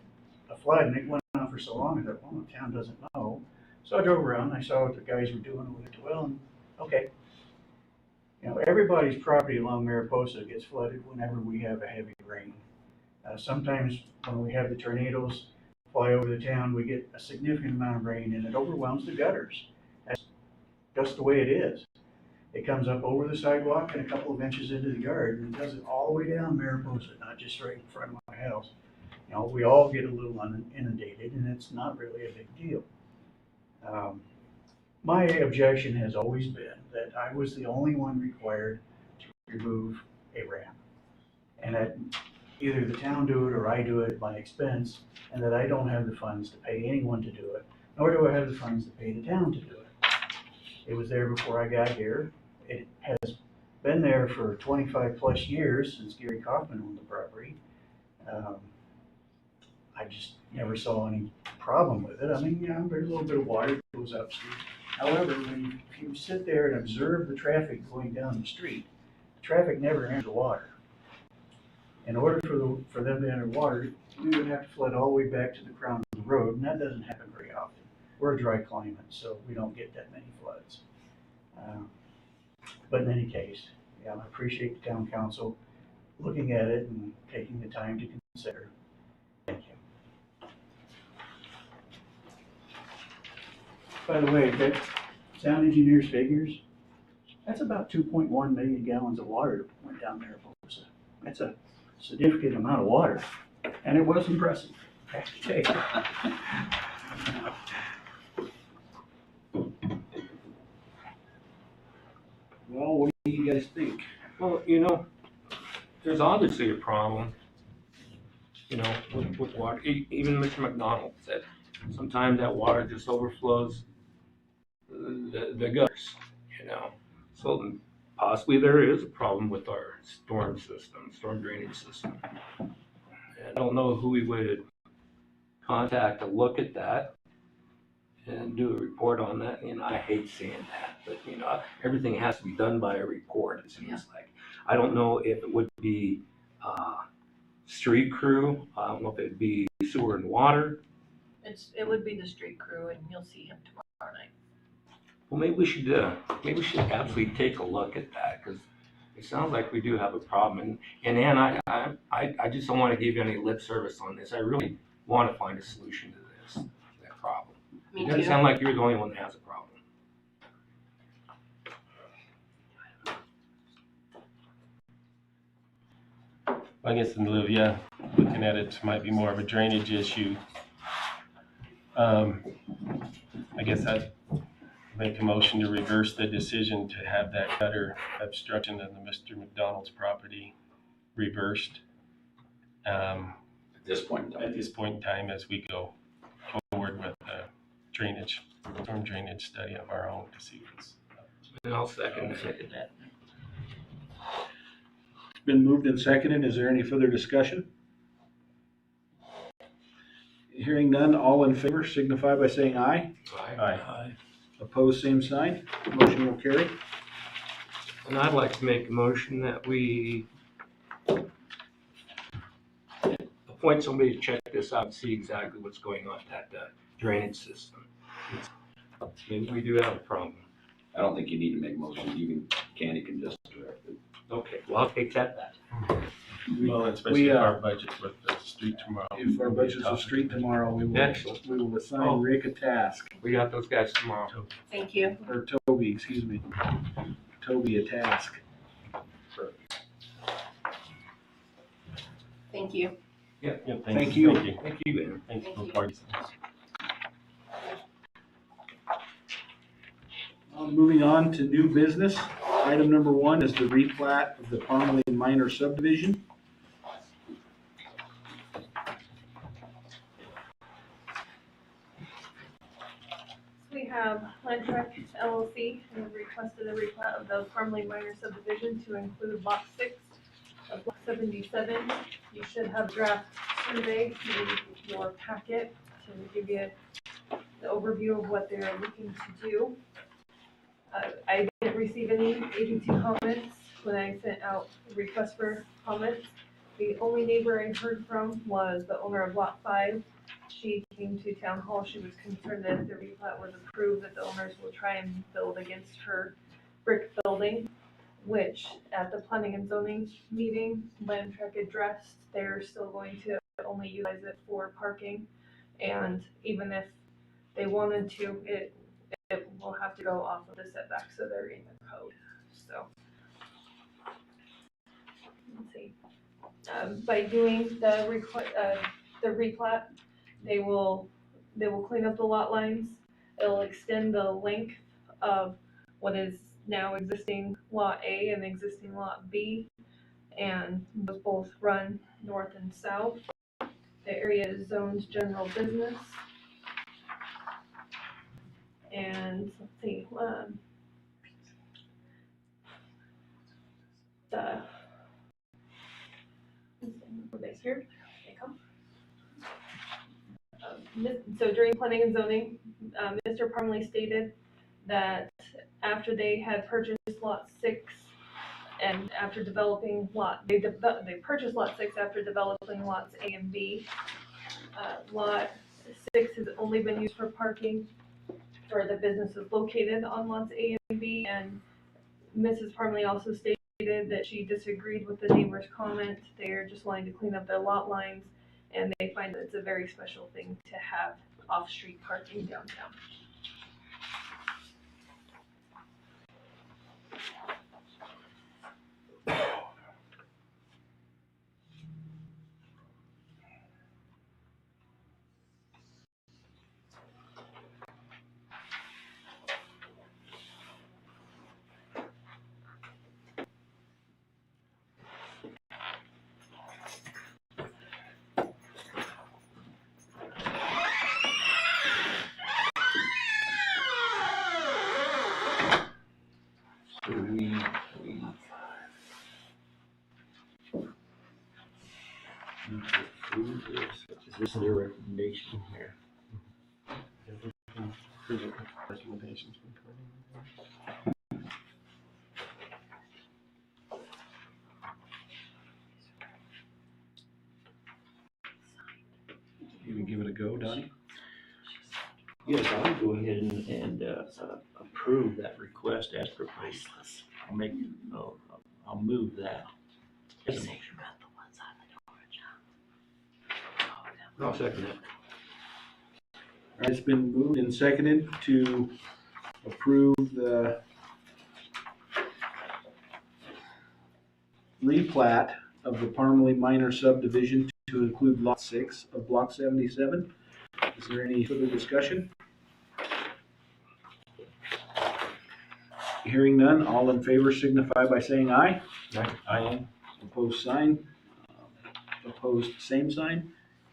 a flood, and it went on for so long. I thought, well, the town doesn't know. So I drove around, I saw what the guys were doing over at the well, and, okay. You know, everybody's property along Mariposa gets flooded whenever we have a heavy rain. Sometimes when we have the tornadoes fly over the town, we get a significant amount of rain and it overwhelms the gutters. That's just the way it is. It comes up over the sidewalk and a couple of inches into the yard, and it does it all the way down Mariposa, not just right in front of my house. You know, we all get a little inundated, and it's not really a big deal. My objection has always been that I was the only one required to remove a ramp. And that either the town do it or I do it at my expense, and that I don't have the funds to pay anyone to do it, nor do I have the funds to pay the town to do it. It was there before I got here. It has been there for 25 plus years since Gary Kaufman owned the property. I just never saw any problem with it. I mean, yeah, there's a little bit of water that goes upstream. However, if you sit there and observe the traffic going down the street, the traffic never enters the water. In order for them to enter water, we would have to flood all the way back to the crown of the road, and that doesn't happen very often. We're a dry climate, so we don't get that many floods. But in any case, yeah, I appreciate the town council looking at it and taking the time to consider. Thank you. By the way, that sound engineer's figures, that's about 2.1 million gallons of water that went down Mariposa. That's a significant amount of water, and it was impressive, I have to tell you. Well, what do you guys think? Well, you know, there's obviously a problem, you know, with water. Even Mr. McDonald said sometimes that water just overflows the gutters, you know. So possibly there is a problem with our storm drainage system. And I don't know who we would contact to look at that and do a report on that. You know, I hate saying that, but you know, everything has to be done by a report, it seems like. I don't know if it would be street crew. I don't know if it'd be sewer and water. It would be the street crew, and you'll see him tomorrow night. Well, maybe we should absolutely take a look at that, because it sounds like we do have a problem. And Ann, I just don't want to give you any lip service on this. I really want to find a solution to that problem. Me It doesn't too. sound like you're the only one that has a problem. I guess in lieu of, yeah, looking at it might be more of a drainage issue. I guess I'd make a motion to reverse the decision to have that gutter obstruction of the Mr. McDonald's property reversed. At this point in time. At this point in time, as we go forward with the storm drainage study of our own to see what's. And I'll second that. It's been moved and seconded. Is there any further discussion? Hearing none, all in favor signify by saying aye. Aye. Opposed, same sign. Motion will carry. And I'd like to make a motion that we appoint somebody to check this out and see exactly what's going on with that drainage system. Maybe we do have a problem. I don't think you need to make a motion. Candy can just direct it. Okay, well, I'll take that back. Well, especially if our budget with the street tomorrow. If our budget's a street tomorrow, we Excellent. will assign Rick a task, We got those guys tomorrow. Thank you. or Toby, excuse me. Toby a task. Thank you. Yeah, Thank you. Thank you, Ben. Thanks Thank for you. parties. Moving on to new business. Item number 1 is the replat of the Parmalee Minor Subdivision. We have Land Trek LLC, who requested a replat of the Parmalee Minor Subdivision to include lot 6 of block 77. You should have draft survey in your packet to give you the overview of what they're looking to do. I didn't receive any agency comments when I sent out a request for comments. The only neighbor I heard from was the owner of lot 5. She came to town hall. She was concerned that if the replat was approved, that the owners will try and build against her brick building, which at the planning and zoning meeting, Land Trek addressed, they're still going to only utilize it for parking. And even if they wanted to, it will have to go off of the setback, so they're in the code, so. Let's see. By doing the replat, they will clean up the lot lines. It'll extend the length of what is now existing Lot A and existing Lot B, and those both run north and south. The area is zoned general business. And let's see, here, they come. So during planning and zoning, Mr. Parmley stated that after they had purchased lot 6 and after developing they purchased lot 6 after developing lots A and B. Lot 6 has only been used for parking for the businesses located on lots A and B, and Mrs. Parmley also stated that she disagreed with the neighbor's comment. They're just wanting to clean up their lot lines, and they find that it's a very special thing to have off-street parking downtown. Is this their recommendation here? Recommendations. You can give it a go, Donnie? Yes, I would go ahead and approve that request as proposed. I'll move that. I'll second it. All right, it's been moved and seconded to approve the replat of the Parmley minor subdivision to include lot 6 of block 77. Is there any further discussion? Hearing none, all in favor signify by saying aye. Aye. Opposed, sign. Opposed, same sign.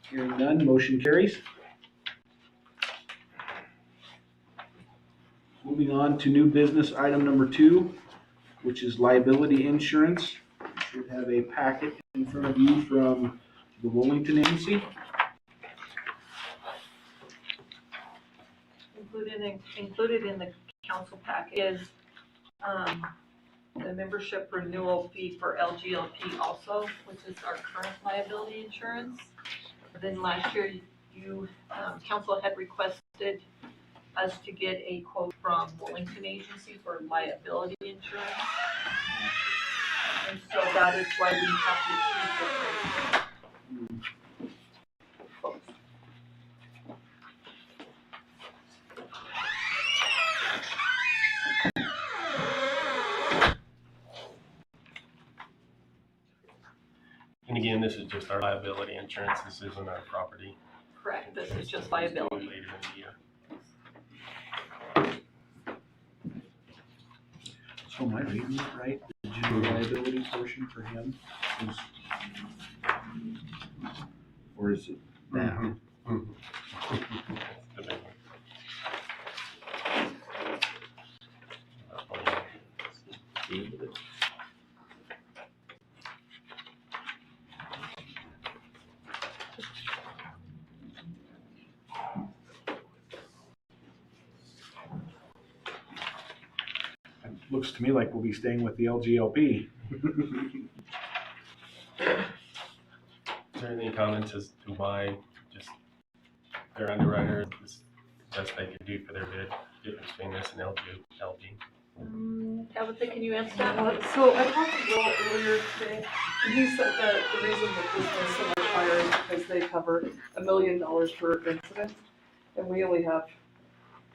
Hearing none, motion carries. Moving on to new business item number 2, which is liability insurance. You should have a packet in front of you from the Wilmington Agency. Included in the council pack is the membership renewal fee for LGLP also, which is our current liability insurance. But then last year, council had requested us to get a quote from Wilmington Agency for liability insurance. And so that is why we have the 2 different quotes. And again, this is just our liability insurance. This isn't our property. Correct, this is just liability. Later in the year. So am I reading that right? The general liability portion for him is, or is it that? The big one. Looks to me like we'll be staying with the LGLP. there any comments as to why just their underwriter, is the best they could do for their bid, difference between this and LG? Tabitha, can you answer that? So I talked to Will earlier today, and he said that the reason that this was so much higher is because they cover $1 million per incident, and we only have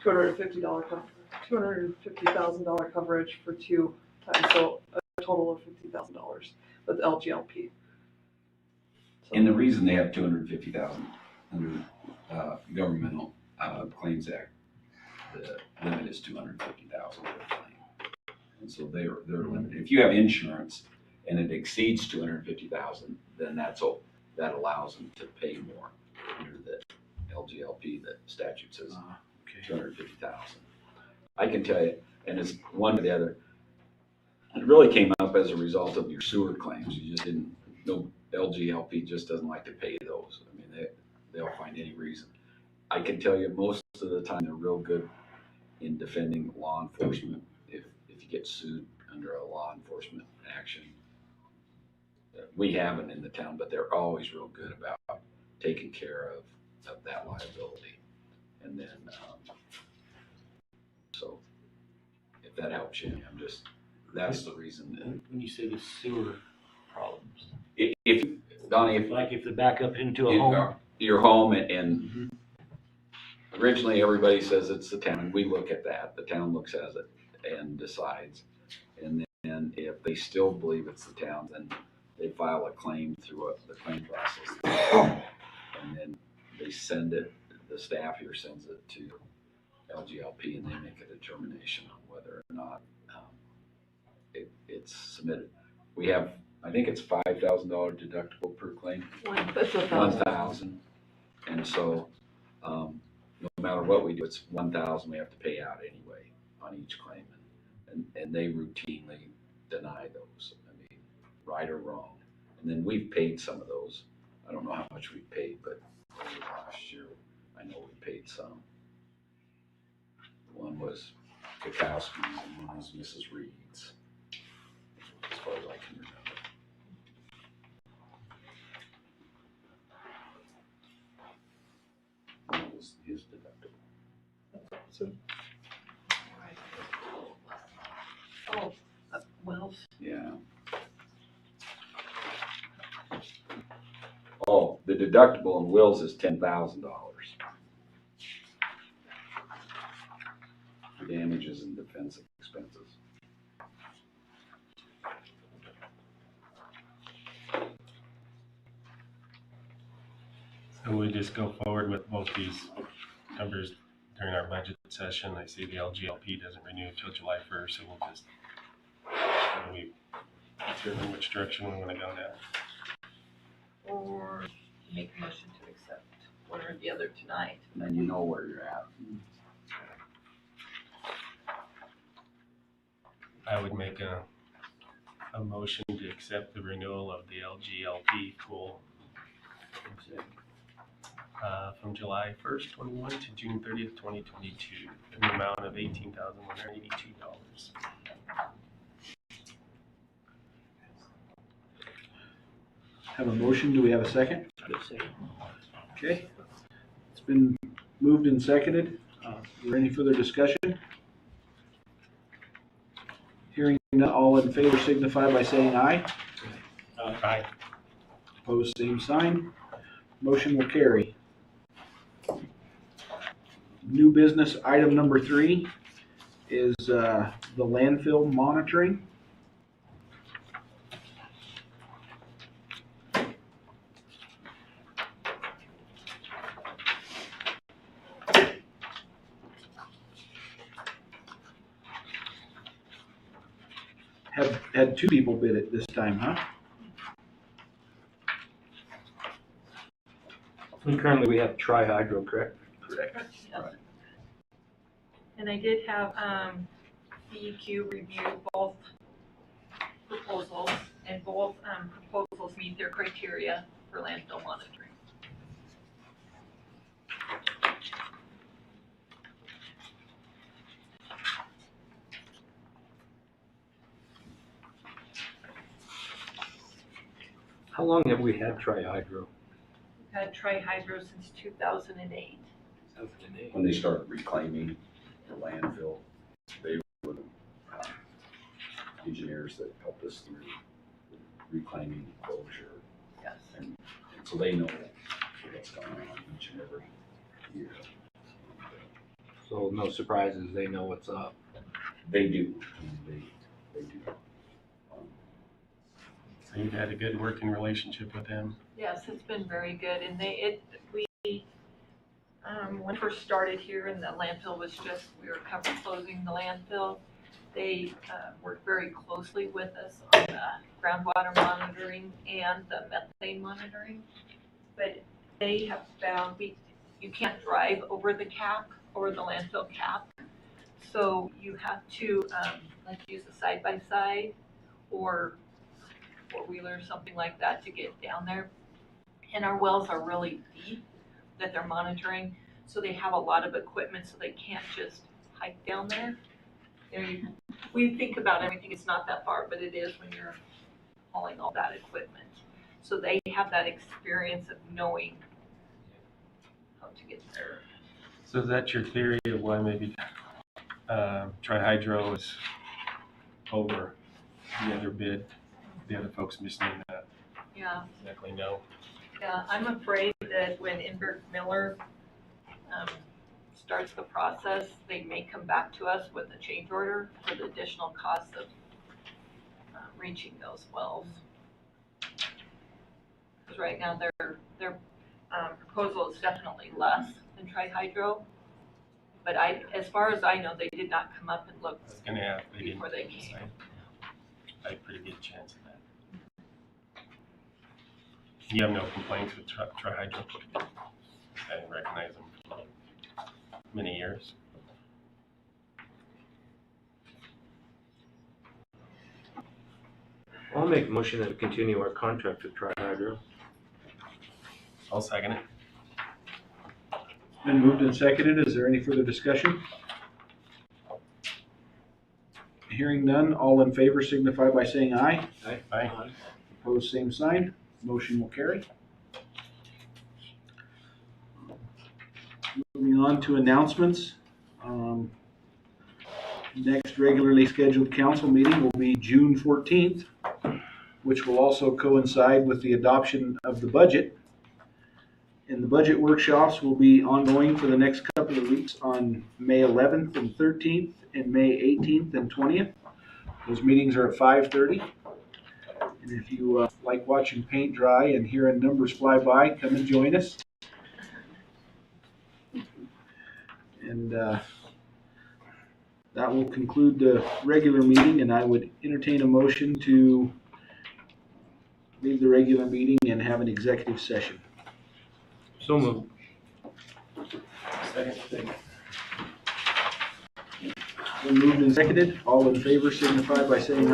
$250,000 coverage for 2 times, so a total of $50,000 with LGLP. And the reason they have 250,000 under governmental claims act, the limit is 250,000 per claim. And so they're limited. If you have insurance and it exceeds 250,000, then that allows them to pay more under the LGLP. The statute says 250,000. I can tell you, and it's one or the other. It really came up as a result of your sewer claims. You just didn't. No, LGLP just doesn't like to pay those. I mean, they'll find any reason. I can tell you most of the time they're real good in defending law enforcement if you get sued under a law enforcement action. We haven't in the town, but they're always real good about taking care of that liability. And then, so if that helps you, that's the reason. When you say the sewer problems. If Donnie, if they back up into a home. Your home and originally everybody says it's the town, and we look at that. The town looks at it and decides. And then if they still believe it's the town, then they file a claim through the claim process. And then they send it, the staff here sends it to LGLP, and they make a determination on whether or not it's submitted. We have, I think it's $5,000 deductible per claim. 1,000. And so, no matter what we do, it's 1,000 we have to pay out anyway on each claim, and they routinely deny those. I mean, right or wrong. And then we've paid some of those. I don't know how much we paid, but over last year, I know we paid some. One was Kukowski's and one was Mrs. Reed's, as far as I can remember. That was his deductible. So. Oh, Wells. Yeah. Oh, the deductible on Will's is $10,000 for damages and defense expenses. So we just go forward with both these numbers during our budget session. I see the LGLP doesn't renew until July 1st, so we'll just we determine which direction we want to go now. Or make a motion to accept one or the other tonight. And then you know where you're at. I would make a motion to accept the renewal of the LGLP pool from July 1st, 21 to June 30th, 2022, in the amount of $18,182. Have a motion, do we have a second? Okay, it's been moved and seconded. Is there any further discussion? Hearing none, all in favor signify by saying aye. Aye. Opposed, same sign. Motion will carry. New business item number 3 is the landfill monitoring. Had 2 people bid it this time, huh? And currently we have Tri-Hydro, correct? Correct. Yes. And I did have DEQ review both proposals, and both proposals meet their criteria for landfill monitoring. How long have we had Tri-Hydro? had Tri-Hydro since 2008. When they started reclaiming the landfill, they were the engineers that helped us through reclaiming closure. Yes. And so they know what's going on each and every year. So no surprises, they know what's up. They do. They do. So you've had a good working relationship with them? Yes, it's been very good, and when we first started here and the landfill was just, we were closing the landfill, they worked very closely with us on the groundwater monitoring and the methane monitoring. But they have found you can't drive over the cap, over the landfill cap. So you have to like use a side-by-side or four-wheeler, something like that to get down there. And our wells are really deep that they're monitoring, so they have a lot of equipment, so they can't just hike down there. We think about everything, it's not that far, but it is when you're hauling all that equipment. So they have that experience of knowing how to get there. So is that your theory of why maybe Tri-Hydro is over the other bid? The other folks missing that? Yeah. Exactly, no. Yeah, I'm afraid that when Inberg Miller starts the process, they may come back to us with a change order for the additional costs of reaching those wells. Because right now their proposal is definitely less than Tri-Hydro, but as far as I know, they did not come up and look before they came. I had a pretty good chance of that. You have no complaints with Tri-Hydro? I didn't recognize them for many years. I'll make a motion to continue our contract with Tri-Hydro. I'll second it. Been moved and seconded. Is there any further discussion? Hearing none, all in favor signify by saying aye. Aye. Aye. Opposed, same sign. Motion will carry. Moving on to announcements. Next regularly scheduled council meeting will be June 14th, which will also coincide with the adoption of the budget. And the budget workshops will be ongoing for the next couple of weeks on May 11th and 13th and May 18th and 20th. Those meetings are at 5:30. And if you like watching paint dry and hearing numbers fly by, come and join us. And that will conclude the regular meeting, and I would entertain a motion to leave the regular meeting and have an executive session. So moved. Second. Been moved and seconded. All in favor signify by saying aye.